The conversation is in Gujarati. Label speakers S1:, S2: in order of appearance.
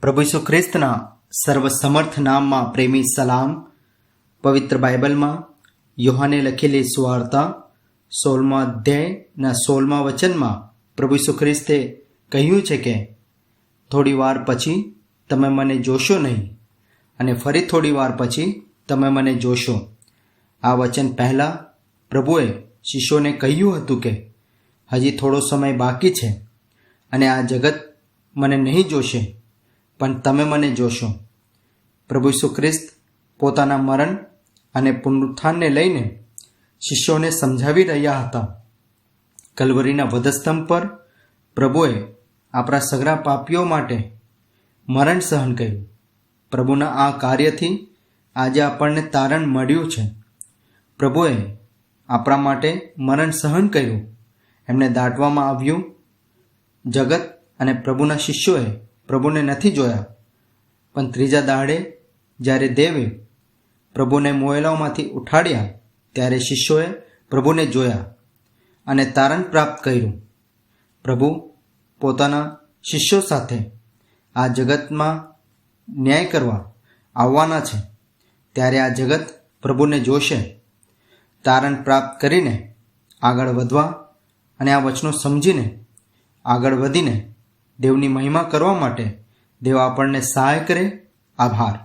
S1: પ્રભુ ઈસુ ખ્રિસ્તના સર્વસમર્થ નામમાં પ્રેમી સલામ. પવિત્ર બાઇબલમાં યોહાને લખેલી સુવાર્તા 16મા અધ્યાયના 16મા વચનમાં પ્રભુ ઈસુ ખ્રિસ્તે કહ્યું છે કે થોડી વાર પછી તમે મને જોશો નહીં, અને ફરી થોડી વાર પછી તમે મને જોશો. આ વચન પહેલાં પ્રભુએ શિષ્યોને કહ્યું હતું કે હજી થોડો સમય બાકી છે અને આ જગત મને નહીં જોશે, પણ તમે મને જોશો. પ્રભુ ઈસુ ખ્રિસ્ત પોતાના મરણ અને પુનરુત્થાનને લઈને શિષ્યોને સમજાવી રહ્યા હતા. કલ્વરીના વધસ્તંભ પર પ્રભુએ આપણા સગરા પાપીઓ માટે મરણ સહન કર્યું. પ્રભુના આ કાર્યથી આજે આપણને તારણ મળ્યું છે. પ્રભુએ આપણા માટે મરણ સહન કર્યું. એમને દાટવામાં આવ્યું. જગત અને પ્રભુના શિષ્યોએ પ્રભુને નથી જોયા, પણ ત્રીજા દાડે જ્યારે દેવે પ્રભુને મોયેલાઓમાંથી ઉઠાડ્યા ત્યારે શિષ્યોએ પ્રભુને જોયા અને તારણ પ્રાપ્ત કર્યું. પ્રભુ પોતાના શિષ્યો સાથે આ જગતમાં ન્યાય કરવા આવવાના છે. ત્યારે આ જગત પ્રભુને જોશે. તારણ પ્રાપ્ત કરીને આગળ વધવા અને આ વચનો સમજીને આગળ વધીને દેવની મહિમા કરવા માટે દેવ આપણને સહાય કરે. આભાર.